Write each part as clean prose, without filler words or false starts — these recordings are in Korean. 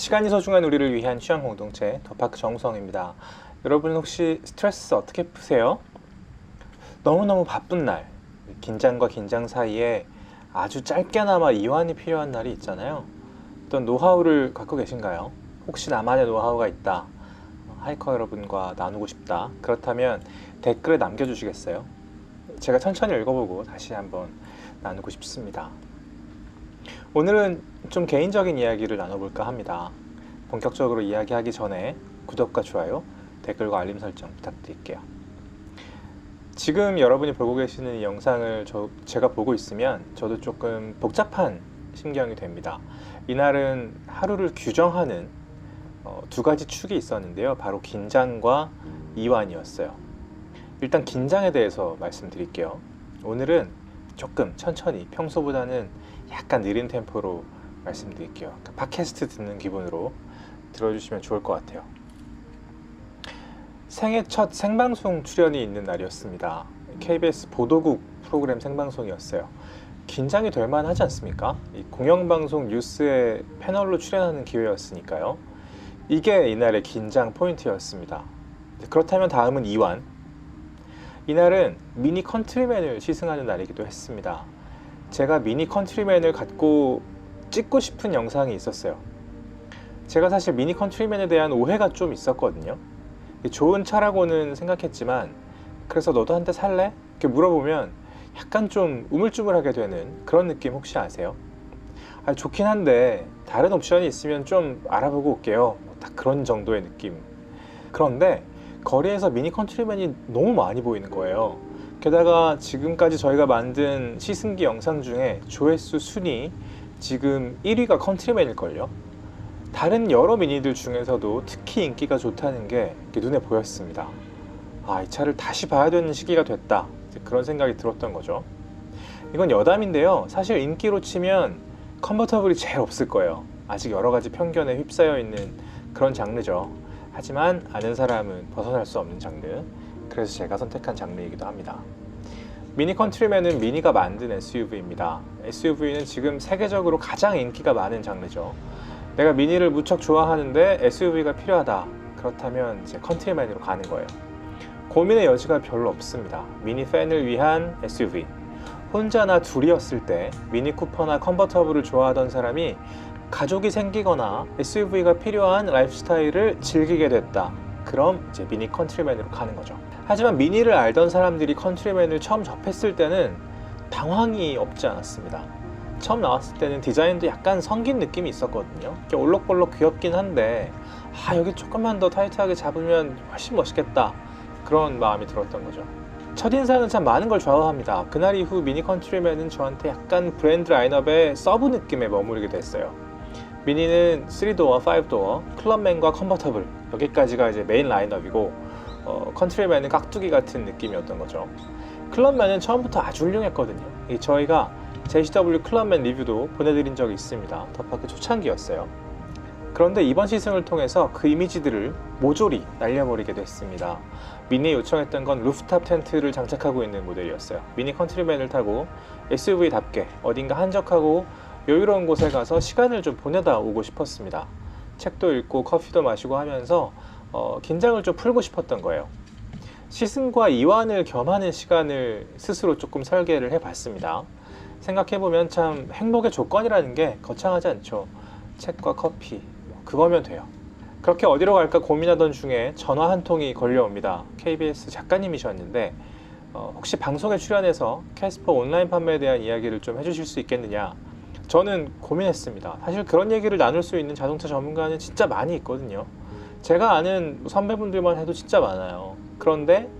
시간이 소중한 우리를 위한 취향 공동체 더파크 정우성입니다. 여러분 혹시 스트레스 어떻게 푸세요? 너무너무 바쁜 날, 긴장과 긴장 사이에 아주 짧게나마 이완이 필요한 날이 있잖아요. 어떤 노하우를 갖고 계신가요? 혹시 나만의 노하우가 있다, 하이커 여러분과 나누고 싶다, 그렇다면 댓글에 남겨주시겠어요? 제가 천천히 읽어보고 다시 한번 나누고 싶습니다. 오늘은 좀 개인적인 이야기를 나눠볼까 합니다. 본격적으로 이야기하기 전에 구독과 좋아요, 댓글과 알림 설정 부탁드릴게요. 지금 여러분이 보고 계시는 이 영상을 제가 보고 있으면 저도 조금 복잡한 심경이 됩니다. 이날은 하루를 규정하는 두 가지 축이 있었는데요. 바로 긴장과 이완이었어요. 일단 긴장에 대해서 말씀드릴게요. 오늘은 조금 천천히, 평소보다는 약간 느린 템포로 말씀드릴게요. 팟캐스트 듣는 기분으로 들어주시면 좋을 것 같아요. 생애 첫 생방송 출연이 있는 날이었습니다. KBS 보도국 프로그램 생방송이었어요. 긴장이 될 만하지 않습니까? 이 공영방송 뉴스에 패널로 출연하는 기회였으니까요. 이게 이날의 긴장 포인트였습니다. 그렇다면 다음은 이완. 이날은 미니 컨트리맨을 시승하는 날이기도 했습니다. 제가 미니 컨트리맨을 갖고 찍고 싶은 영상이 있었어요. 제가 사실 미니 컨트리맨에 대한 오해가 좀 있었거든요. 좋은 차라고는 생각했지만, 그래서 너도 한 대 살래? 이렇게 물어보면 약간 좀 우물쭈물하게 되는 그런 느낌 혹시 아세요? 좋긴 한데 다른 옵션이 있으면 좀 알아보고 올게요, 딱 그런 정도의 느낌. 그런데 거리에서 미니 컨트리맨이 너무 많이 보이는 거예요. 게다가 지금까지 저희가 만든 시승기 영상 중에 조회수 순위 지금 1위가 컨트리맨일걸요. 다른 여러 미니들 중에서도 특히 인기가 좋다는 게 눈에 보였습니다. 이 차를 다시 봐야 되는 시기가 됐다, 그런 생각이 들었던 거죠. 이건 여담인데요. 사실 인기로 치면 컨버터블이 제일 없을 거예요. 아직 여러 가지 편견에 휩싸여 있는 그런 장르죠. 하지만 아는 사람은 벗어날 수 없는 장르, 그래서 제가 선택한 장르이기도 합니다. 미니 컨트리맨은 미니가 만든 SUV입니다. SUV는 지금 세계적으로 가장 인기가 많은 장르죠. 내가 미니를 무척 좋아하는데 SUV가 필요하다, 그렇다면 이제 컨트리맨으로 가는 거예요. 고민의 여지가 별로 없습니다. 미니 팬을 위한 SUV. 혼자나 둘이었을 때 미니 쿠퍼나 컨버터블을 좋아하던 사람이 가족이 생기거나 SUV가 필요한 라이프 스타일을 즐기게 됐다, 그럼 이제 미니 컨트리맨으로 가는 거죠. 하지만 미니를 알던 사람들이 컨트리맨을 처음 접했을 때는 당황이 없지 않았습니다. 처음 나왔을 때는 디자인도 약간 성긴 느낌이 있었거든요. 올록볼록 귀엽긴 한데 여기 조금만 더 타이트하게 잡으면 훨씬 멋있겠다, 그런 마음이 들었던 거죠. 첫인상은 참 많은 걸 좌우합니다. 그날 이후 미니 컨트리맨은 저한테 약간 브랜드 라인업의 서브 느낌에 머무르게 됐어요. 미니는 3도어, 5도어, 클럽맨과 컨버터블, 여기까지가 이제 메인 라인업이고, 컨트리맨은 깍두기 같은 느낌이었던 거죠. 클럽맨은 처음부터 아주 훌륭했거든요. 저희가 JCW 클럽맨 리뷰도 보내드린 적이 있습니다. 더파크 초창기였어요. 그런데 이번 시승을 통해서 그 이미지들을 모조리 날려버리게 됐습니다. 미니에 요청했던 건 루프탑 텐트를 장착하고 있는 모델이었어요. 미니 컨트리맨을 타고 SUV답게 어딘가 한적하고 여유로운 곳에 가서 시간을 좀 보내다 오고 싶었습니다. 책도 읽고 커피도 마시고 하면서 긴장을 좀 풀고 싶었던 거예요. 시승과 이완을 겸하는 시간을 스스로 조금 설계를 해봤습니다. 생각해보면 참 행복의 조건이라는 게 거창하지 않죠. 책과 커피, 그거면 돼요. 그렇게 어디로 갈까 고민하던 중에 전화 한 통이 걸려옵니다. KBS 작가님이셨는데 혹시 방송에 출연해서 캐스퍼 온라인 판매에 대한 이야기를 좀 해주실 수 있겠느냐. 저는 고민했습니다. 사실 그런 얘기를 나눌 수 있는 자동차 전문가는 진짜 많이 있거든요. 제가 아는 선배분들만 해도 진짜 많아요. 그런데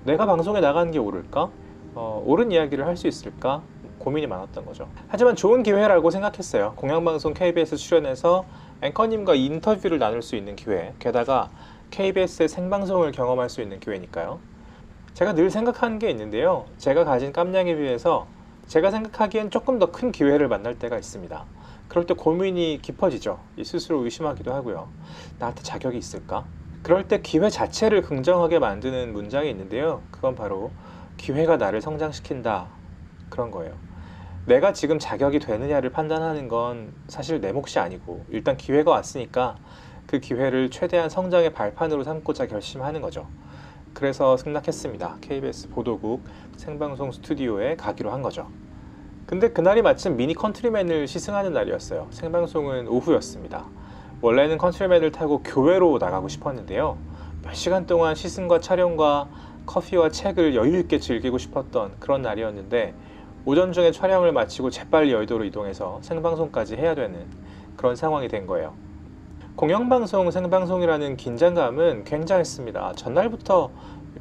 내가 방송에 나가는 게 옳을까? 옳은 이야기를 할 수 있을까? 고민이 많았던 거죠. 하지만 좋은 기회라고 생각했어요. 공영방송 KBS 출연해서 앵커님과 인터뷰를 나눌 수 있는 기회, 게다가 KBS의 생방송을 경험할 수 있는 기회니까요. 제가 늘 생각하는 게 있는데요. 제가 가진 깜냥에 비해서 제가 생각하기엔 조금 더 큰 기회를 만날 때가 있습니다. 그럴 때 고민이 깊어지죠. 스스로 의심하기도 하고요. 나한테 자격이 있을까? 그럴 때 기회 자체를 긍정하게 만드는 문장이 있는데요. 그건 바로 기회가 나를 성장시킨다, 그런 거예요. 내가 지금 자격이 되느냐를 판단하는 건 사실 내 몫이 아니고 일단 기회가 왔으니까 그 기회를 최대한 성장의 발판으로 삼고자 결심하는 거죠. 그래서 승낙했습니다. KBS 보도국 생방송 스튜디오에 가기로 한 거죠. 근데 그날이 마침 미니 컨트리맨을 시승하는 날이었어요. 생방송은 오후였습니다. 원래는 컨트리맨을 타고 교외로 나가고 싶었는데요. 몇 시간 동안 시승과 촬영과 커피와 책을 여유 있게 즐기고 싶었던 그런 날이었는데 오전 중에 촬영을 마치고 재빨리 여의도로 이동해서 생방송까지 해야 되는 그런 상황이 된 거예요. 공영방송 생방송이라는 긴장감은 굉장했습니다. 전날부터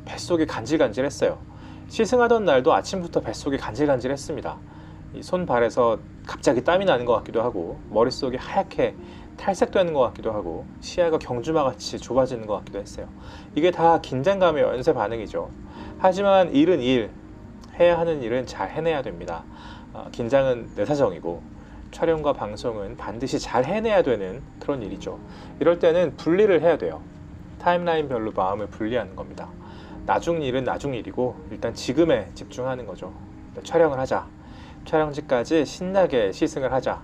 뱃속이 간질간질했어요. 시승하던 날도 아침부터 뱃속이 간질간질했습니다. 이 손발에서 갑자기 땀이 나는 것 같기도 하고 머릿속이 하얗게 탈색되는 것 같기도 하고 시야가 경주마같이 좁아지는 것 같기도 했어요. 이게 다 긴장감의 연쇄 반응이죠. 하지만 일은 일, 해야 하는 일은 잘 해내야 됩니다. 긴장은 내 사정이고 촬영과 방송은 반드시 잘 해내야 되는 그런 일이죠. 이럴 때는 분리를 해야 돼요. 타임라인별로 마음을 분리하는 겁니다. 나중 일은 나중 일이고 일단 지금에 집중하는 거죠. 촬영을 하자. 촬영지까지 신나게 시승을 하자.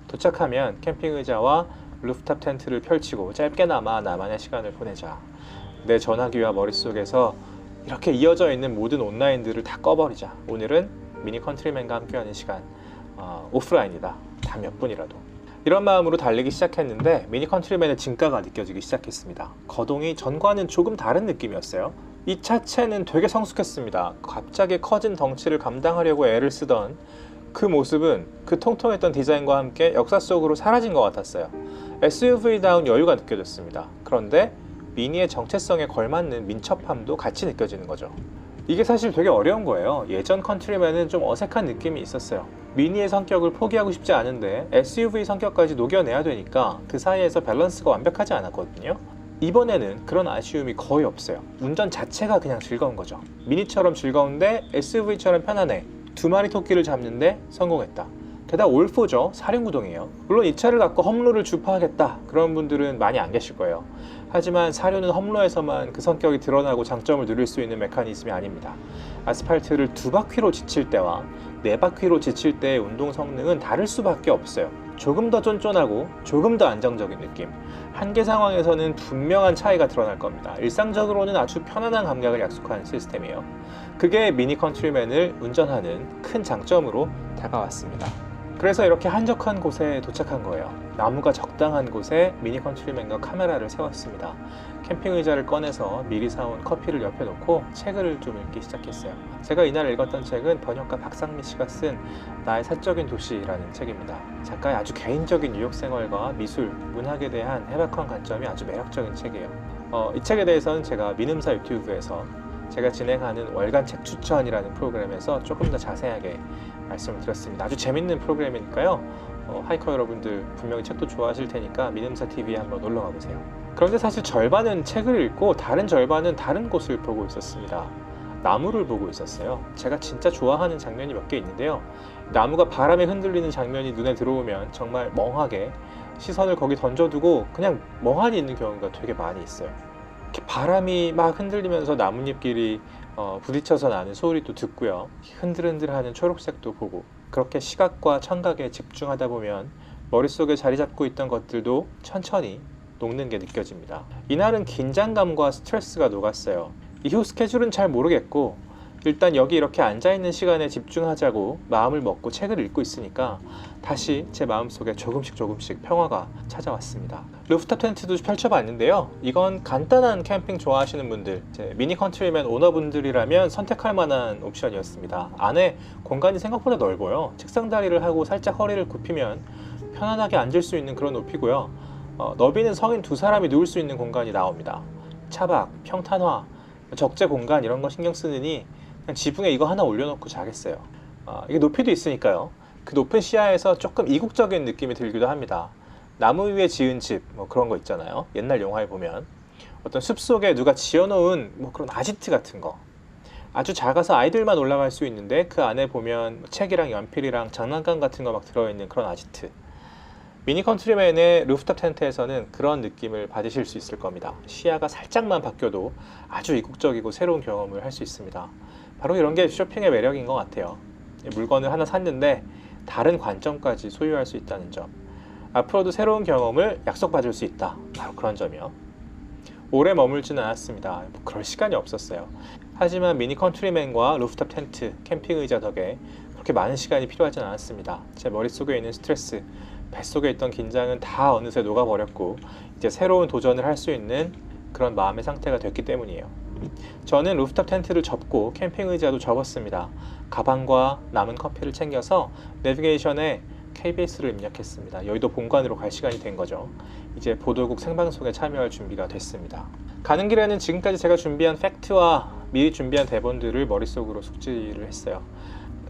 도착하면 캠핑 의자와 루프탑 텐트를 펼치고 짧게나마 나만의 시간을 보내자. 내 전화기와 머릿속에서 이렇게 이어져 있는 모든 온라인들을 다 꺼버리자. 오늘은 미니 컨트리맨과 함께하는 시간, 오프라인이다. 단 몇 분이라도. 이런 마음으로 달리기 시작했는데 미니 컨트리맨의 진가가 느껴지기 시작했습니다. 거동이 전과는 조금 다른 느낌이었어요. 이 차체는 되게 성숙했습니다. 갑자기 커진 덩치를 감당하려고 애를 쓰던 그 모습은 그 통통했던 디자인과 함께 역사 속으로 사라진 것 같았어요. SUV다운 여유가 느껴졌습니다. 그런데 미니의 정체성에 걸맞는 민첩함도 같이 느껴지는 거죠. 이게 사실 되게 어려운 거예요. 예전 컨트리맨은 좀 어색한 느낌이 있었어요. 미니의 성격을 포기하고 싶지 않은데 SUV 성격까지 녹여내야 되니까 그 사이에서 밸런스가 완벽하지 않았거든요. 이번에는 그런 아쉬움이 거의 없어요. 운전 자체가 그냥 즐거운 거죠. 미니처럼 즐거운데 SUV처럼 편안해. 두 마리 토끼를 잡는데 성공했다. 게다가 올포죠. 사륜구동이에요. 물론 이 차를 갖고 험로를 주파하겠다 그런 분들은 많이 안 계실 거예요. 하지만 사륜은 험로에서만 그 성격이 드러나고 장점을 누릴 수 있는 메커니즘이 아닙니다. 아스팔트를 두 바퀴로 지칠 때와 네 바퀴로 지칠 때의 운동 성능은 다를 수밖에 없어요. 조금 더 쫀쫀하고 조금 더 안정적인 느낌. 한계 상황에서는 분명한 차이가 드러날 겁니다. 일상적으로는 아주 편안한 감각을 약속하는 시스템이에요. 그게 미니 컨트리맨을 운전하는 큰 장점으로 다가왔습니다. 그래서 이렇게 한적한 곳에 도착한 거예요. 나무가 적당한 곳에 미니 컨트리맨과 카메라를 세웠습니다. 캠핑 의자를 꺼내서 미리 사온 커피를 옆에 놓고 책을 좀 읽기 시작했어요. 제가 이날 읽었던 책은 번역가 박상미 씨가 쓴 나의 사적인 도시라는 책입니다. 작가의 아주 개인적인 뉴욕 생활과 미술, 문학에 대한 해박한 관점이 아주 매력적인 책이에요. 이 책에 대해서는 제가 민음사 유튜브에서 제가 진행하는 월간 책 추천이라는 프로그램에서 조금 더 자세하게 말씀을 드렸습니다. 아주 재밌는 프로그램이니까요. 하이커 여러분들 분명히 책도 좋아하실 테니까 민음사 TV에 한번 놀러 가보세요. 그런데 사실 절반은 책을 읽고 다른 절반은 다른 곳을 보고 있었습니다. 나무를 보고 있었어요. 제가 진짜 좋아하는 장면이 몇 개 있는데요. 나무가 바람에 흔들리는 장면이 눈에 들어오면 정말 멍하게 시선을 거기 던져두고 그냥 멍하니 있는 경우가 되게 많이 있어요. 이렇게 바람이 막 흔들리면서 나뭇잎끼리 부딪혀서 나는 소리도 듣고요. 흔들흔들하는 초록색도 보고 그렇게 시각과 청각에 집중하다 보면 머릿속에 자리 잡고 있던 것들도 천천히 녹는 게 느껴집니다. 이날은 긴장감과 스트레스가 녹았어요. 이후 스케줄은 잘 모르겠고 일단 여기 이렇게 앉아있는 시간에 집중하자고 마음을 먹고 책을 읽고 있으니까 다시 제 마음속에 조금씩 평화가 찾아왔습니다. 루프탑 텐트도 펼쳐봤는데요. 이건 간단한 캠핑 좋아하시는 분들, 미니 컨트리맨 오너분들이라면 선택할 만한 옵션이었습니다. 안에 공간이 생각보다 넓어요. 책상 다리를 하고 살짝 허리를 굽히면 편안하게 앉을 수 있는 그런 높이고요. 너비는 성인 두 사람이 누울 수 있는 공간이 나옵니다. 차박, 평탄화, 적재 공간 이런 거 신경 쓰느니 그냥 지붕에 이거 하나 올려놓고 자겠어요. 이게 높이도 있으니까요. 그 높은 시야에서 조금 이국적인 느낌이 들기도 합니다. 나무 위에 지은 집, 뭐 그런 거 있잖아요. 옛날 영화에 보면 어떤 숲속에 누가 지어놓은 뭐 그런 아지트 같은 거. 아주 작아서 아이들만 올라갈 수 있는데 그 안에 보면 책이랑 연필이랑 장난감 같은 거 막 들어있는 그런 아지트. 미니 컨트리맨의 루프탑 텐트에서는 그런 느낌을 받으실 수 있을 겁니다. 시야가 살짝만 바뀌어도 아주 이국적이고 새로운 경험을 할 수 있습니다. 바로 이런 게 쇼핑의 매력인 것 같아요. 물건을 하나 샀는데 다른 관점까지 소유할 수 있다는 점, 앞으로도 새로운 경험을 약속받을 수 있다, 바로 그런 점이요. 오래 머물지는 않았습니다. 그럴 시간이 없었어요. 하지만 미니 컨트리맨과 루프탑 텐트, 캠핑 의자 덕에 그렇게 많은 시간이 필요하진 않았습니다. 제 머릿속에 있는 스트레스, 뱃속에 있던 긴장은 다 어느새 녹아버렸고 이제 새로운 도전을 할 수 있는 그런 마음의 상태가 됐기 때문이에요. 저는 루프탑 텐트를 접고 캠핑 의자도 접었습니다. 가방과 남은 커피를 챙겨서 내비게이션에 KBS를 입력했습니다. 여의도 본관으로 갈 시간이 된 거죠. 이제 보도국 생방송에 참여할 준비가 됐습니다. 가는 길에는 지금까지 제가 준비한 팩트와 미리 준비한 대본들을 머릿속으로 숙지를 했어요.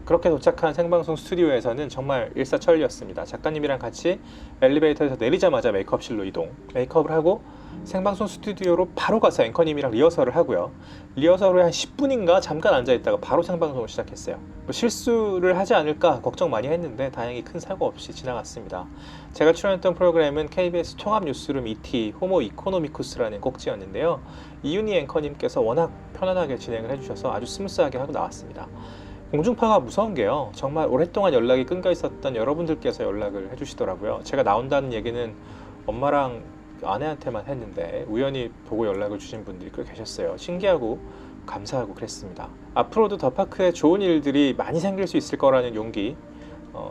그렇게 도착한 생방송 스튜디오에서는 정말 일사천리였습니다. 작가님이랑 같이 엘리베이터에서 내리자마자 메이크업실로 이동, 메이크업을 하고 생방송 스튜디오로 바로 가서 앵커님이랑 리허설을 하고요. 리허설 후에 한 10분인가 잠깐 앉아있다가 바로 생방송을 시작했어요. 실수를 하지 않을까 걱정 많이 했는데 다행히 큰 사고 없이 지나갔습니다. 제가 출연했던 프로그램은 KBS 통합뉴스룸 ET 호모 이코노미쿠스라는 꼭지였는데요. 이윤희 앵커님께서 워낙 편안하게 진행을 해주셔서 아주 스무스하게 하고 나왔습니다. 공중파가 무서운 게요, 정말 오랫동안 연락이 끊겨 있었던 여러분들께서 연락을 해주시더라고요. 제가 나온다는 얘기는 엄마랑 아내한테만 했는데 우연히 보고 연락을 주신 분들이 꽤 계셨어요. 신기하고 감사하고 그랬습니다. 앞으로도 더파크에 좋은 일들이 많이 생길 수 있을 거라는 용기,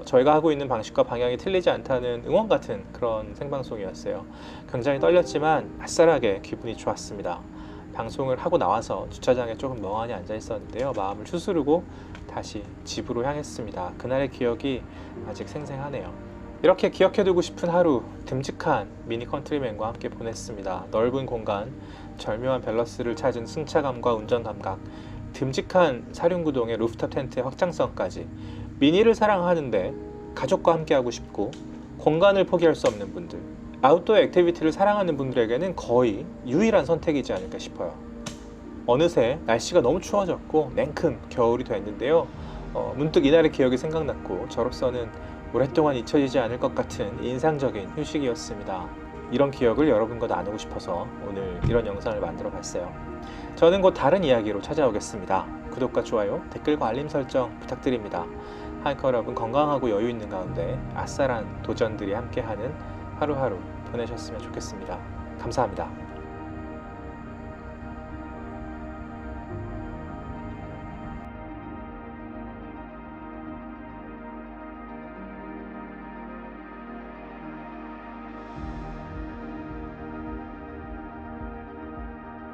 저희가 하고 있는 방식과 방향이 틀리지 않다는 응원 같은 그런 생방송이었어요. 굉장히 떨렸지만 아싸라게 기분이 좋았습니다. 방송을 하고 나와서 주차장에 조금 멍하니 앉아 있었는데요, 마음을 추스르고 다시 집으로 향했습니다. 그날의 기억이 아직 생생하네요. 이렇게 기억해두고 싶은 하루, 듬직한 미니 컨트리맨과 함께 보냈습니다. 넓은 공간, 절묘한 밸런스를 찾은 승차감과 운전 감각, 듬직한 사륜구동의 루프탑 텐트의 확장성까지. 미니를 사랑하는데 가족과 함께 하고 싶고 공간을 포기할 수 없는 분들, 아웃도어 액티비티를 사랑하는 분들에게는 거의 유일한 선택이지 않을까 싶어요. 어느새 날씨가 너무 추워졌고 냉큼 겨울이 됐는데요, 문득 이날의 기억이 생각났고 저로서는 오랫동안 잊혀지지 않을 것 같은 인상적인 휴식이었습니다. 이런 기억을 여러분과 나누고 싶어서 오늘 이런 영상을 만들어 봤어요. 저는 곧 다른 이야기로 찾아오겠습니다. 구독과 좋아요, 댓글과 알림 설정 부탁드립니다. 하이커 여러분 건강하고 여유 있는 가운데 아싸란 도전들이 함께하는 하루하루 보내셨으면 좋겠습니다. 감사합니다.